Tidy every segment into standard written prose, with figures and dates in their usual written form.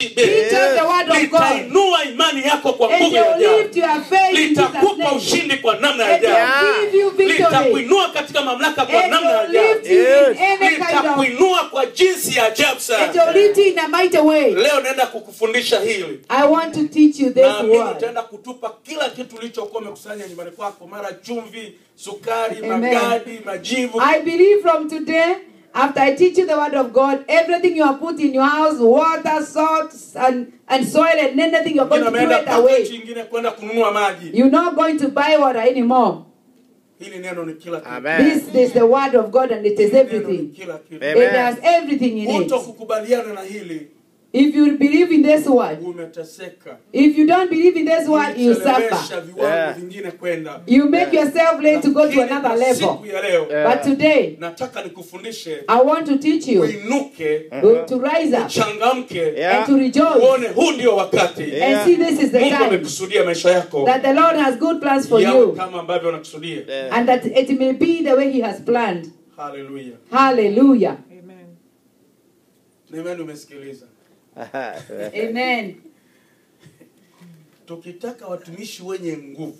Teach us the word of God. Litainua imani yako kwa And nguvu they ya will ajabu. lift your faith in Jesus' Litakupa name. ushindi kwa namna ya And they ajabu. will give you victory. Litakuinua katika mamlaka kwa And namna ya they will ajabu. lift you in any kind of... Litakuinua kwa jinsi ya ajabu And they sana. will lift you in a mighty way. Leo naenda kukufundisha hili. I want to teach you this Naamini word. utaenda kutupa kila kitu ulichokuwa umekusanya nyumbani kwako, mara chumvi, sukari, Amen. magadi, majivu. I believe from today, after I teach you the word of God, everything you have put in your house, water, salt, and soil, and anything, you're going to throw it away. Nyingine kwenda kununua maji. You're not going to buy water anymore. Hili neno ni kila kitu. This is the word of God, and it is everything. Kila kitu. It has everything in it. Kukubaliana na hili, If you believe in this word, umeteseka. if you don't believe in this word, you suffer. Viwango vingine kwenda. You make yourself late to go to another level. Siku ya leo, But today, nataka nikufundishe I want to teach you uinuke, to rise up changamke, and to rejoice uone huu ndio wakati. and see this is the Mungu time amekusudia maisha yako that the Lord has good plans for yawe you, kama ambavyo anakusudia. and that it may be the way He has planned. Hallelujah. Hallelujah. Amen. Neema umesikiliza. Amen. Tukitaka watumishi wenye nguvu,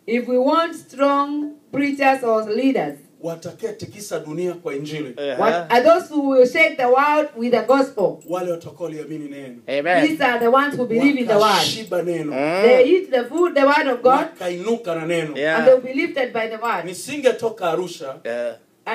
If we want strong preachers or leaders, watakayetikisa dunia kwa injili, what are those who will shake the world with the gospel? wale watakaoliamini neno, These are the ones who believe in the word. wakashiba neno, They eat the food, the word of God, wakainuka na neno. and they will be lifted by the word. Nisingetoka Arusha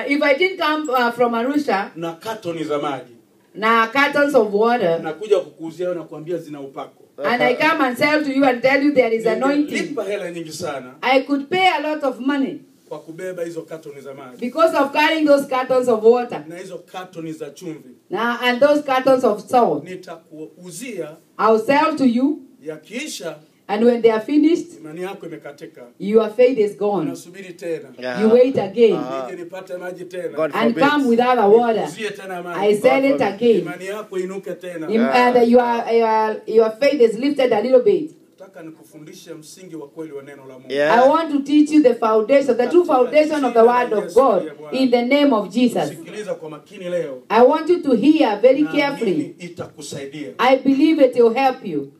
If I didn't come from Arusha, na katoni za maji, now cartons of water, nakuja kukuuzia na kuambia zina upako, and I come and sell to you and tell you there is anointing, nilipa hela nyingi sana I could pay a lot of money kwa kubeba hizo katoni za maji because of carrying those cartons of water na hizo katoni za chumvi. now and those cartons of salt. Nitakuuzia, I'll sell to you, yakiisha and when they are finished, imani yako imekatika, your faith is gone. unasubiri tena You wait again nije nipate maji tena, God and forbid. come with other water. uzie tena maji, I sell it again. imani yako inuke tena. And your faith is lifted a little bit. Nataka nikufundishe msingi wa kweli wa neno la Mungu. I want to teach you the foundation, the true foundation of the word of God in the name of Jesus. Sikiliza kwa makini leo. I want you to hear very Naamini carefully. itakusaidia. I believe it will help you.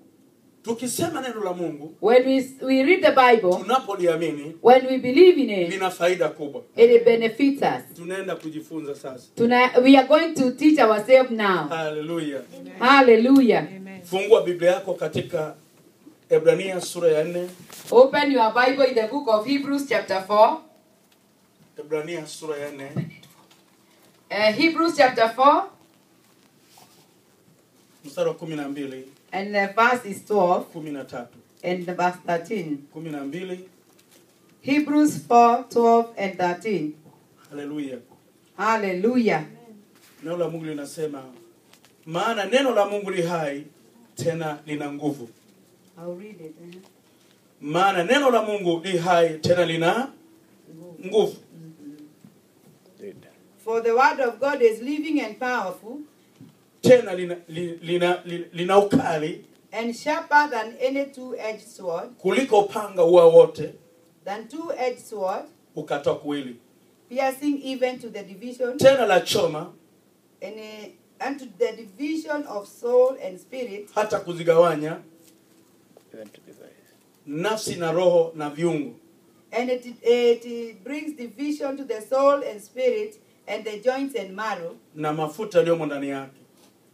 Tukisema neno la Mungu, When we read the Bible, tunapoliamini, when we believe in it, lina faida kubwa. it benefits us. Tunaenda kujifunza sasa. We are going to teach ourselves now. Hallelujah. Hallelujah. Amen. Fungua Biblia yako katika Ebrania sura ya 4. Open your Bible in the book of Hebrews chapter 4. Ebrania sura ya 4. Hebrews chapter 4 Mstari wa 12, and the verse is 12 13. and the verse 13. 12. Hebrews 4, 12 and 13. Hallelujah. Hallelujah. Neno la Mungu linasema, maana neno la Mungu li hai tena lina nguvu. I'll read it. Maana neno la Mungu li hai tena lina nguvu. For the word of God is living and powerful Tena lina ukali and sharper than any two-edged sword, kuliko upanga ua wote, than two-edged sword, ukatoa kuwili. piercing even to the division Tena la choma and to the division of soul and spirit, hata kuzigawanya nafsi na roho na viungo, and it brings division to the soul and spirit and the joints and marrow, na mafuta yaliyomo ndani yake.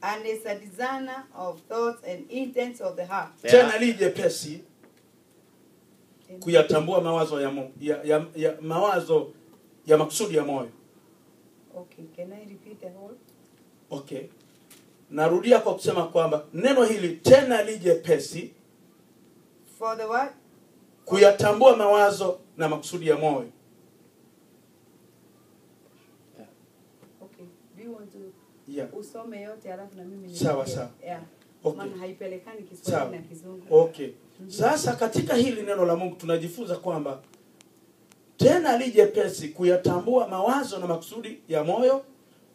and is a discerner of thoughts and intents of the heart. Tena li jepesi kuyatambua mawazo mawazo ya makusudi ya moyo. Okay, can I repeat the whole? Okay. Narudia kwa kusema kwamba neno hili tena li jepesi For the what? kuyatambua mawazo na makusudi ya moyo. Okay. Do you want to usome yote alafu na mimi sawa sawa. Yeah. Okay. Maana haipelekani Kiswahili na Kizungu. Okay. Sasa katika hili neno la Mungu tunajifunza kwamba tena li jepesi kuyatambua mawazo na makusudi ya moyo,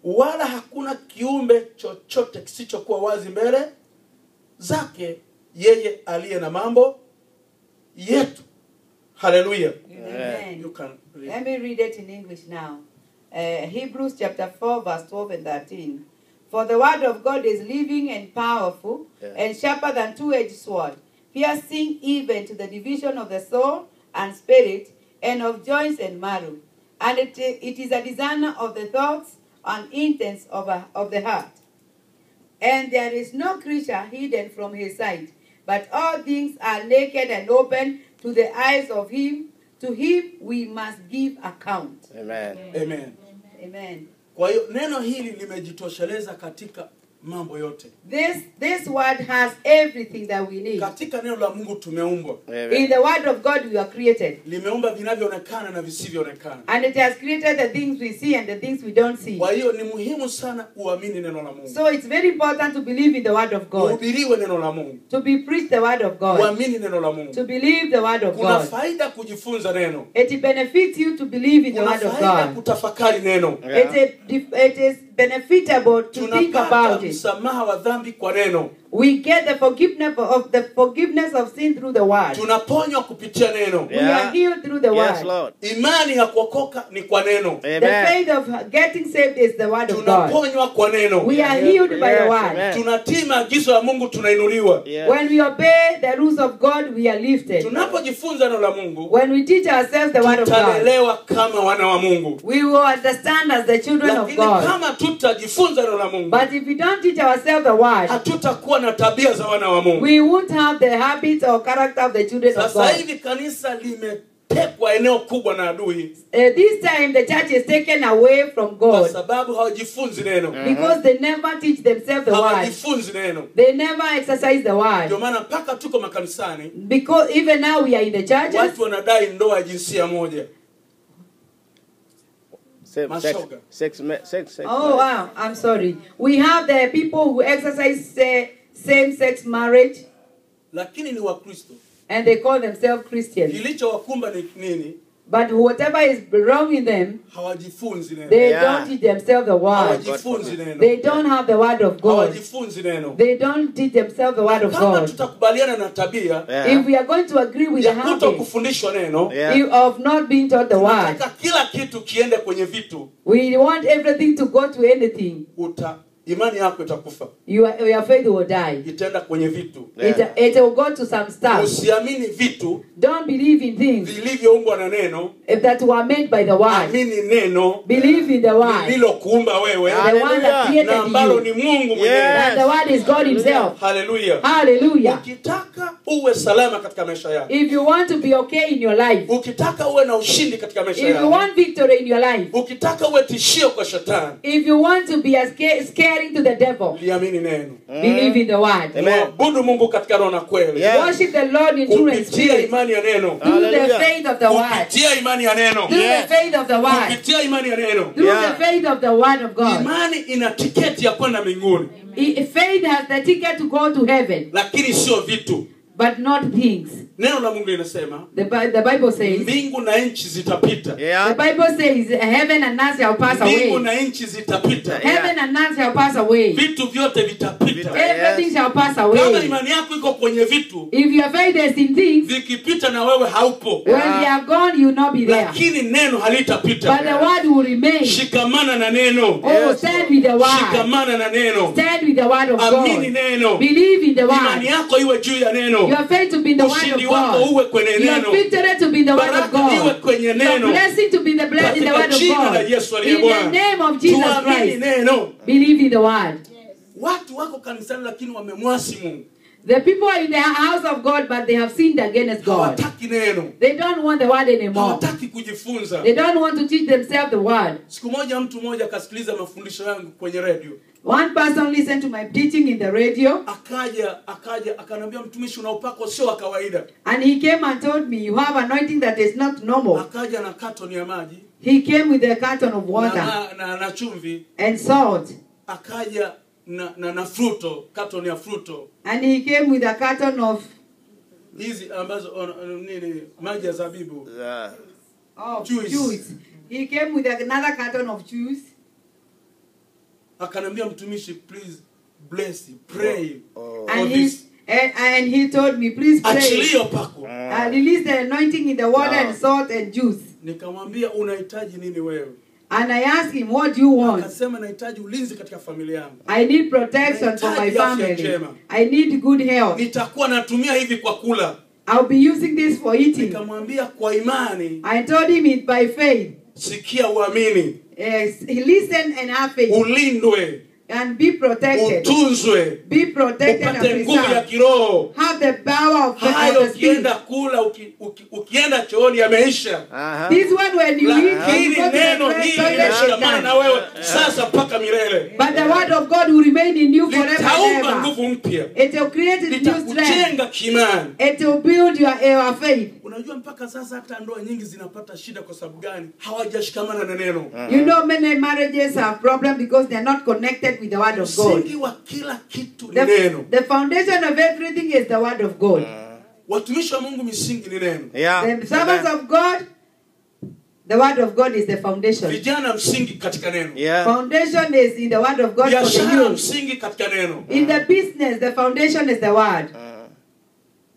wala hakuna kiumbe chochote kisichokuwa wazi mbele zake yeye aliye na mambo yetu. Hallelujah. Amen. You can read. Let me read it in English now. Hebrews chapter 4 verse 12 and 13. For the word of God is living and powerful, and sharper than two-edged sword, piercing even to the division of the soul and spirit, and of joints and marrow. And it is a discerner of the thoughts and intents of the heart. And there is no creature hidden from his sight, but all things are naked and open to the eyes of him. To him we must give account. Amen. Amen. Amen. Kwa hiyo neno hili limejitosheleza katika mambo yote. This word has everything that we need. Katika neno la Mungu tumeumbwa. In the word of God we are created. Limeumba vinavyoonekana na visivyoonekana. And it has created the things we see and the things we don't see. Kwa hiyo ni muhimu sana kuamini neno la Mungu. So it's very important to believe in the word of God. Kuhubiriwe neno la Mungu. To be preached the word of God. Kuamini neno la Mungu. To believe the word of Kuna God. faida kujifunza neno. It benefits you to believe in the word of Kuna faida God. kutafakari neno. It is benefitable to think about it. Msamaha wa dhambi kwa neno. We get the forgiveness of sin through the word. Tunaponywa kupitia neno. We are healed through the word. Yes, Lord. Imani ya kuokoka ni kwa neno. The faith of getting saved is the word of God. Tunaponywa kwa neno. We are healed by the word. Tunatii maagizo ya Mungu, tunainuliwa. When we obey the rules of God, we are lifted. Tunapojifunza neno la Mungu, when we teach ourselves the word of God, tutalelewa kama wana wa Mungu. We will understand as the children of God. Lakini kama tutajifunza neno la Mungu, but if we don't teach ourselves the word, hatutakuwa na tabia za wana wa Mungu. We won't have the habits or character of the children of God. Sasa hivi kanisa limetekwa eneo kubwa na adui. This time the church is taken away from God. Kwa sababu hawajifunzi neno. Because they never teach themselves the word. Hawajifunzi neno. They never exercise the word. Ndio maana mpaka tuko makanisani. Because even now we are in the churches. Watu wanadai ndoa ya jinsia moja. Sex. Oh wow, I'm sorry. We have the people who exercise same-sex marriage. Lakini ni Wakristo. And they call themselves Christians. Kilichowakumba ni nini? But whatever is wrong in them, hawajifunzi neno. They don't teach themselves the word. Hawajifunzi neno. They don't have the word of God. Hawajifunzi neno. They don't teach themselves the word of Kama God. tutakubaliana na tabia, if we are going to agree with the habit kufundishwa neno, of not being taught the word, kila kitu kiende kwenye vitu, we want everything to go to anything, imani yako itakufa. Your faith will die. Itaenda kwenye vitu. It will go to some stuff. Usiamini vitu. Don't believe in things vilivyoumbwa na neno. That were made by the word. Amini neno. Believe in the word. Lilokuumba wewe. The one that created na ambalo ni Mungu mwenyewe. And the word is God himself. Hallelujah. Hallelujah. Ukitaka uwe salama katika maisha yako. If you want to be okay in your life. Ukitaka uwe na ushindi katika maisha yako. If you want victory in your life. Ukitaka uwe tishio kwa shetani. If you want to be scaring to the devil. Liamini neno. Believe in the word. Abudu Mungu katika roho na kweli. Worship the Lord in truth and spirit. Kupitia imani ya neno. Through the faith of the word. Kupitia imani ya neno. Through the faith of the word. Kupitia imani ya neno. Through the faith of the word of God. Imani ina tiketi ya kwenda mbinguni. Faith has the ticket to go to heaven. Lakini sio vitu. But not things. Neno la Mungu linasema, the Bible says, mbingu na nchi zitapita. The Bible says heaven and earth shall pass away. Mbingu na nchi zitapita. Heaven and earth shall pass away. Vitu vyote vitapita. Everything shall pass away. Kama imani yako iko kwenye vitu, if your faith is in things, vikipita na wewe haupo. When they are gone, you will not be there. Lakini neno halitapita. But the word will remain. Shikamana na neno. Oh, stand with the word. Shikamana na neno. Stand with the word of God. Amini neno. Believe in the word. Imani yako iwe juu ya neno. Your faith to be in the word of God. Uwe kwenye neno. Your victory to be in the word of God. Iwe kwenye neno. Your blessing to be in the word of God. In the name of Jesus Christ. Neno. Believe in the word. Watu wako kanisani lakini wamemwasi Mungu. The people are in the house of God, but they have sinned against God. They don't want the word anymore. They don't want to teach themselves the word. Siku moja mtu mmoja akasikiliza mafundisho yangu kwenye radio. One person listened to my teaching in the radio. Akaja akanambia, mtumishi, una upako sio wa kawaida. And he came and told me, you have anointing that is not normal. Akaja na carton ya maji. He came with a carton of water. Na chumvi. And salt. Akaja na fruto, carton ya fruto. And he came with a carton of hizi ambazo nini, maji ya zabibu. Juice. He came with another carton of juice. Akanambia, mtumishi, please bless you, pray. And he told me, please pray. Achilia pako. Release the anointing in the water and salt and juice. Nikamwambia, unahitaji nini wewe? And I asked him, what do you want? Akasema nahitaji ulinzi katika familia yangu. I need protection for my family. I need good health. Nitakuwa natumia hivi kwa kula. I'll be using this for eating. Nikamwambia kwa imani. I told him it by faith. Sikia uamini. Listen and have faith. Ulindwe. And be protected. Utunzwe. Be protected and preserved. Have the power of the spirit. Ukienda kula, ukienda chooni yameisha. This one when you eat, you go to the toilet na wewe sasa mpaka milele. But the word of God will remain in you forever and ever. Nguvu mpya. It will create a new strength. Kimani. It will build your faith. Unajua mpaka sasa hata ndoa nyingi zinapata shida kwa sababu gani? Hawajashikamana na neno. You know many marriages have problems because they are not connected with the word of God. The foundation of everything is the word of God. Watumishi wa Mungu misingi ni neno. The servants of God, the word of God is the foundation. Vijana msingi katika neno. Foundation is in the word of God for the youth. Msingi katika neno. In the business, the foundation is the word.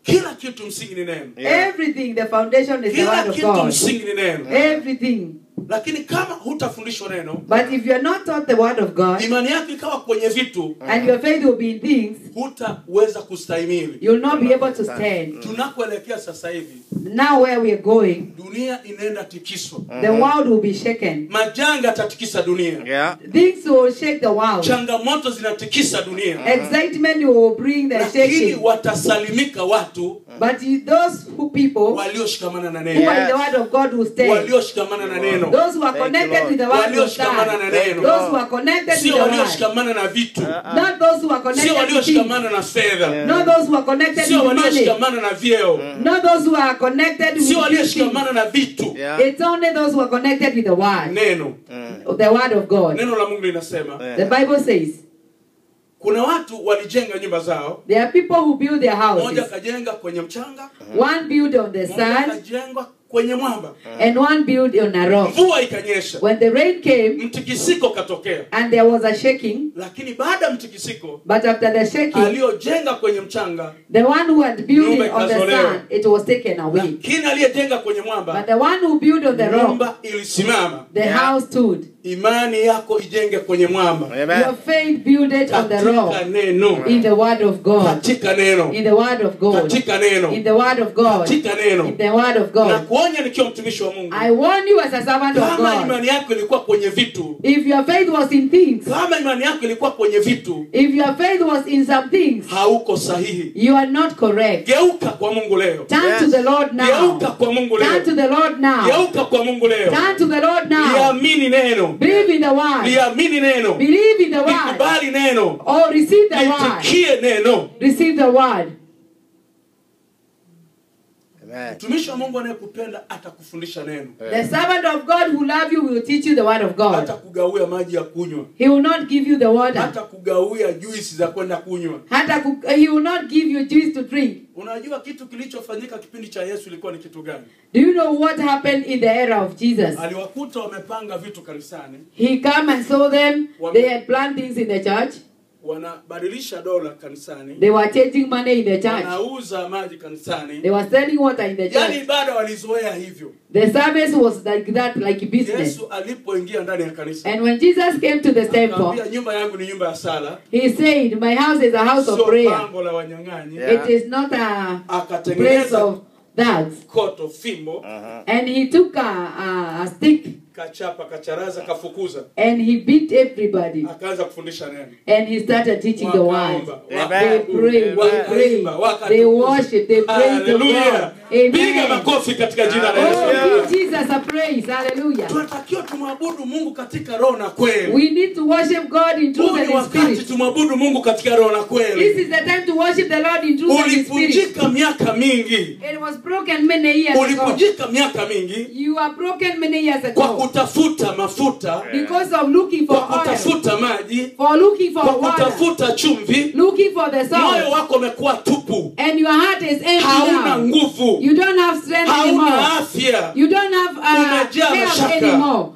Kila kitu msingi ni neno. Everything, the foundation is the word of God. Kila kitu msingi ni neno. Everything. Lakini kama hutafundishwa neno, but if you are not taught the word of God, imani yako ikawa kwenye vitu, and your faith will be in things, hutaweza kustahimili. You will not be able to stand. Tunakoelekea sasa hivi, now where we are going, dunia inaenda tikiswa. The world will be shaken. Majanga yatatikisa dunia. Things will shake the world. Changamoto zinatikisa dunia. Excitement will bring the shaking. Lakini watasalimika watu, but those people walioshikamana na neno, who are the word of God will stand. Walioshikamana na neno. Those who are connected with the word will stand. Those who are connected with the word. Walioshikamana na vitu. Not those who are connected with walioshikamana na fedha. Not those who are connected with money. Walioshikamana na vyeo. Not those who are connected with walioshikamana na vitu. It's only those who are connected with the word. Neno. The word of God. Neno la Mungu linasema. The Bible says. Kuna watu walijenga nyumba zao. There are people who build their houses. Mmoja kajenga kwenye mchanga. One built on the sand. Kajenga kwenye mwamba. And one built on a rock. Mvua ikanyesha. When the rain came, mtikisiko katokea. And there was a shaking. Lakini baada mtikisiko, but after the shaking, aliyojenga kwenye mchanga, the one who had built it on the sand, it was taken away. Lakini aliyejenga kwenye mwamba, but the one who built on the rock, mwamba ilisimama. The house stood. Imani yako ijenge kwenye mwamba. Your faith build it on the rock. Neno. In the word of God. Katika neno. In the word of God. Katika neno. In the word of God. Katika neno. In the word of God. Na kuonya nikiwa mtumishi wa Mungu. I warn you as a servant of God. Kama imani yako ilikuwa kwenye vitu. If your faith was in things. Kama imani yako ilikuwa kwenye vitu. If your faith was in some things. Hauko sahihi. You are not correct. Geuka kwa Mungu leo. Turn to the Lord now. Geuka kwa Mungu leo. Turn to the Lord now. Geuka kwa Mungu leo. Turn to the Lord now. Liamini neno. Believe in the word. Liamini neno. Believe in the word. Likubali neno. Or receive the word. Litikie neno. Receive the word. Mtumishi wa Mungu anayekupenda atakufundisha neno. The servant of God who love you will teach you the word of God. Hatakugawia maji ya kunywa. He will not give you the water. Hatakugawia juice za kwenda kunywa. He will not give you juice to drink. Unajua kitu kilichofanyika kipindi cha Yesu ilikuwa ni kitu gani? Do you know what happened in the era of Jesus? Aliwakuta wamepanga vitu kanisani. He came and saw them. They had planned things in the church. Wanabadilisha dola kanisani. They were changing money in the church. Wanauza maji kanisani. They were selling water in the church. Yaani ibada walizoea hivyo. The service was like that, like business. Yesu alipoingia ndani ya kanisa. And when Jesus came to the temple, akamwambia nyumba yangu ni nyumba ya sala. He said, my house is a house of prayer. Pango la wanyang'anyi. It is not a place of thugs. Koto fimbo. And he took a stick. Kachapa, kacharaza, kafukuza. And he beat everybody. Akaanza kufundisha neno. And he started teaching the word. They pray, they worship, they praise the Lord. Piga makofi katika jina la Yesu. Oh, give Jesus a praise. Hallelujah. Tunatakiwa tumwabudu Mungu katika roho na kweli. We need to worship God in truth and in spirit. Tumwabudu Mungu katika roho na kweli. This is the time to worship the Lord in truth and in spirit. Ulipujika miaka mingi. It was broken many years ago. Ulipujika miaka mingi. You are broken many years ago. Kutafuta mafuta, because of looking for oil, kutafuta maji, for looking for water, kutafuta chumvi, looking for the salt, moyo wako umekuwa tupu, and your heart is empty. Hauna nguvu, you don't have strength anymore, hauna afya, you don't have health anymore,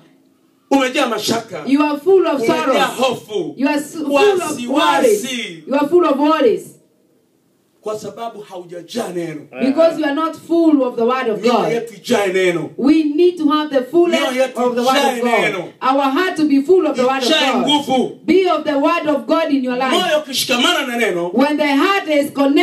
umejaa mashaka, you are full of sorrow, hofu, you are full of worries, you are full of worries. kwa sababu haujajaa neno. Because you are not full of the word of Mioyo God. yetu ijae neno. We need to have the fullness Mioyo yetu of the word of ijae God. neno. Our heart to be full of the word of Ijae God. nguvu. Be of the word of God in your life. Moyo ukishikamana na neno, When the heart is connected